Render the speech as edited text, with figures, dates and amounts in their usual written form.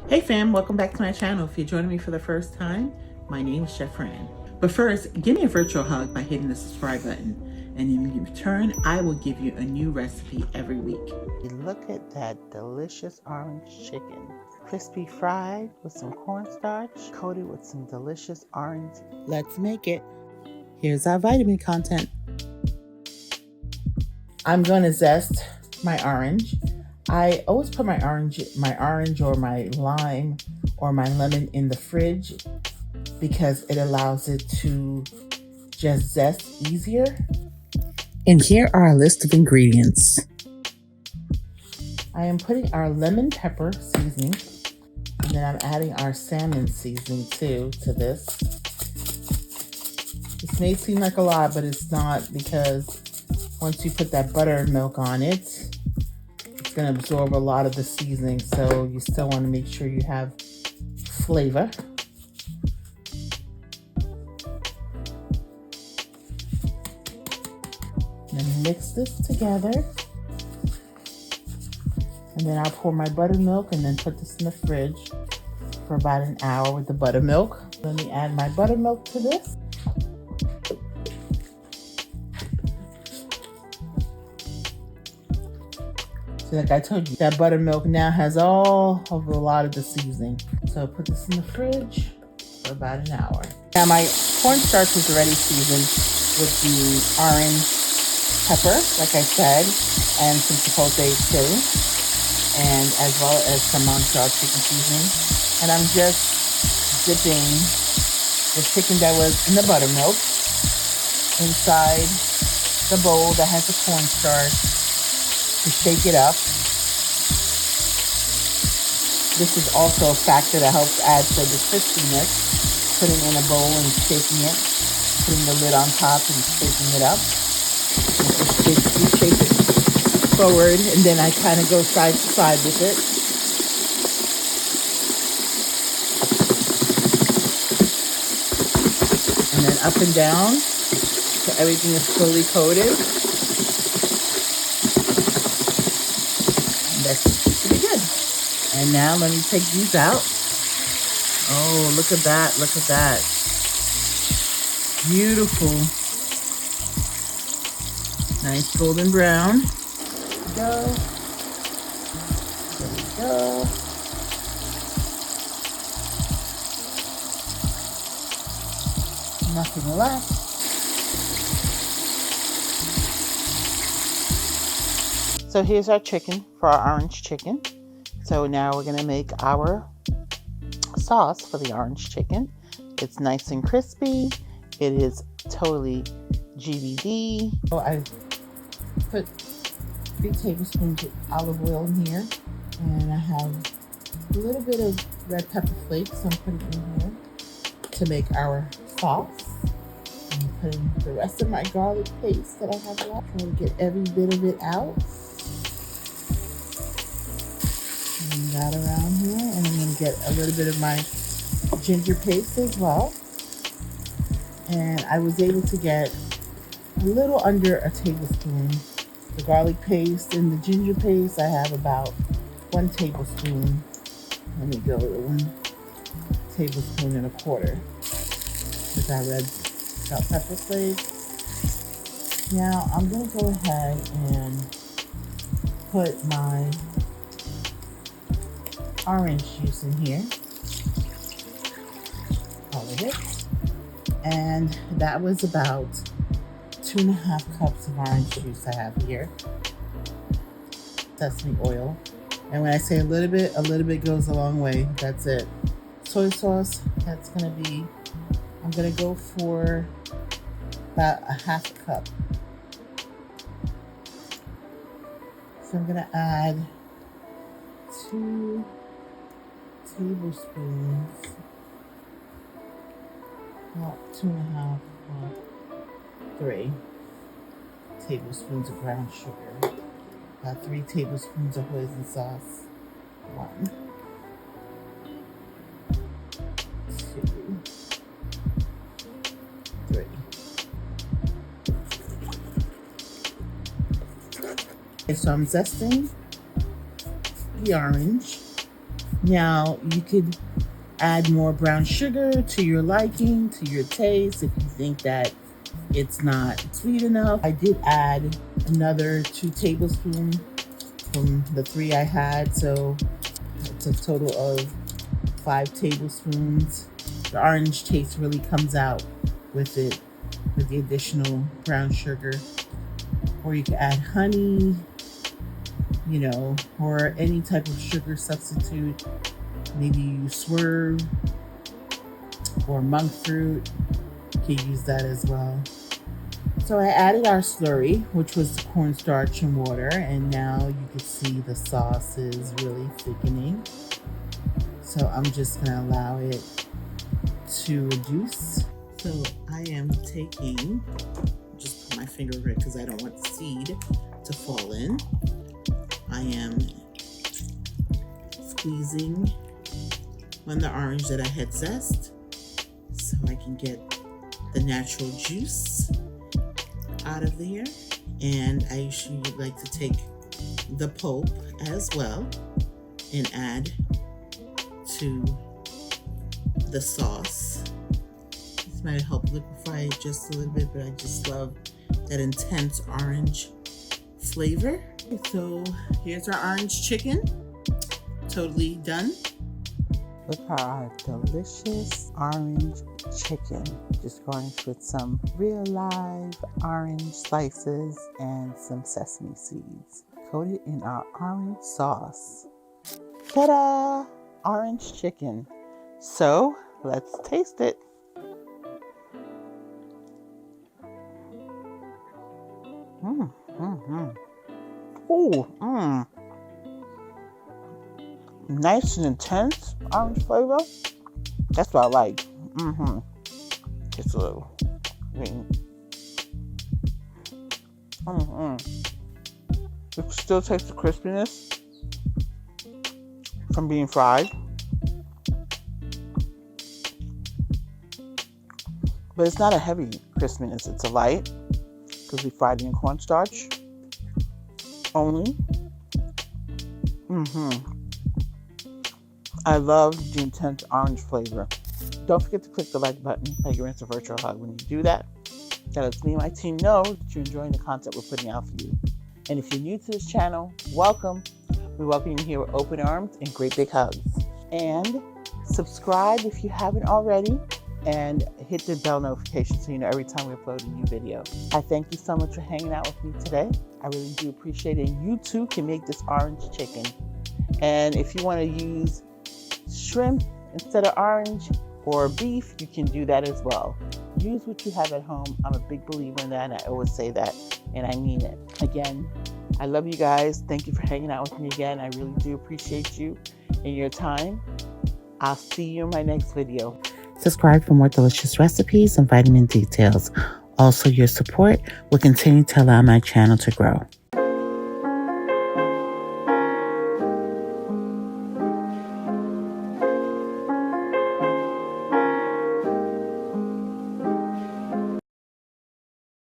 Hey fam, welcome back to my channel. If you're joining me for the first time, my name is Chef Fran. But first, give me a virtual hug by hitting the subscribe button. And in return, I will give you a new recipe every week. Look at that delicious orange chicken. Crispy fried with some cornstarch, coated with some delicious orange. Let's make it. Here's our vitamin content. I'm gonna zest my orange. I always put my orange or my lime or my lemon in the fridge because it allows it to just zest easier. And here are a list of ingredients. I am putting our lemon pepper seasoning, and then I'm adding our salmon seasoning too to this. This may seem like a lot, but it's not, because once you put that buttermilk on it, it's going to absorb a lot of the seasoning, so you still want to make sure you have flavor. And mix this together. And then I'll pour my buttermilk and then put this in the fridge for about an hour with the buttermilk. Let me add my buttermilk to this. So like I told you, that buttermilk now has all of a lot of the seasoning. So put this in the fridge for about an hour. Now my cornstarch is already seasoned with the orange pepper, like I said, and some chipotle chili, and as well as some Montreal chicken seasoning. And I'm just dipping the chicken that was in the buttermilk inside the bowl that has the cornstarch to shake it up. This is also a factor that helps add to the crispiness. Putting in a bowl and shaking it, putting the lid on top and shaking it up. You shake it forward, and then I kind of go side to side with it. And then up and down, so everything is fully coated. And that's pretty good. And now let me take these out. Oh, look at that, look at that. Beautiful. Nice golden brown. There we go. Nothing left. So here's our chicken for our orange chicken. So now we're gonna make our sauce for the orange chicken. It's nice and crispy. It is totally GVD. So I put 3 tablespoons of olive oil in here, and I have a little bit of red pepper flakes I'm putting in here to make our sauce. I'm putting the rest of my garlic paste that I have left. Trying to get every bit of it out. And that around here, and I'm going to get a little bit of my ginger paste as well. And I was able to get a little under a tablespoon. The garlic paste and the ginger paste, I have about 1 tablespoon. Let me go with 1 tablespoon and a quarter with our red pepper flakes. Now I'm going to go ahead and put my orange juice in here. All of it. And that was about 2.5 cups of orange juice I have here. Sesame oil. And when I say a little bit goes a long way. That's it. Soy sauce, that's gonna be, I'm gonna go for about a 1/2 cup. So I'm gonna add 2 tablespoons, not 2.5, 3 tablespoons of brown sugar, about 3 tablespoons of hoisin sauce, 1, 2, 3. Okay, so I'm zesting the orange Now you could add more brown sugar to your liking, to your taste, if you think that it's not sweet enough. I did add another 2 tablespoons from the 3 I had, so it's a total of 5 tablespoons. The orange taste really comes out with it, with the additional brown sugar. Or you can add honey, you know, or any type of sugar substitute. Maybe you swerve or monk fruit. You can use that as well. So I added our slurry, which was cornstarch and water, and now you can see the sauce is really thickening. So I'm just gonna allow it to reduce. So I am taking, just put my finger right because I don't want the seed to fall in. I am squeezing on the orange that I had zest so I can get the natural juice out of there. And I usually like to take the pulp as well and add to the sauce. This might help liquefy it just a little bit, but I just love that intense orange flavor. So here's our orange chicken, totally done. Look at our delicious orange chicken. Just garnished with some real live orange slices and some sesame seeds. Coated in our orange sauce. Ta-da! Orange chicken. So let's taste it. Nice and intense orange flavor. That's what I like. Just a little green. It still takes the crispiness from being fried, but it's not a heavy crispiness. It's a light because we fried it in cornstarch only. I love the intense orange flavor. Don't forget to click the like button, like your Insta virtual hug. When you do that, that lets me and my team know that you're enjoying the content we're putting out for you. And if you're new to this channel, welcome. We welcome you here with open arms and great big hugs. And subscribe if you haven't already, and hit the bell notification so you know every time we upload a new video. I thank you so much for hanging out with me today. I really do appreciate it. And you too can make this orange chicken. And if you want to use shrimp instead of orange or beef, you can do that as well. Use what you have at home. I'm a big believer in that, and I always say that, and I mean it. Again, I love you guys. Thank you for hanging out with me again. I really do appreciate you and your time. I'll see you in my next video. Subscribe for more delicious recipes and vitamin details. Also, your support will continue to allow my channel to grow.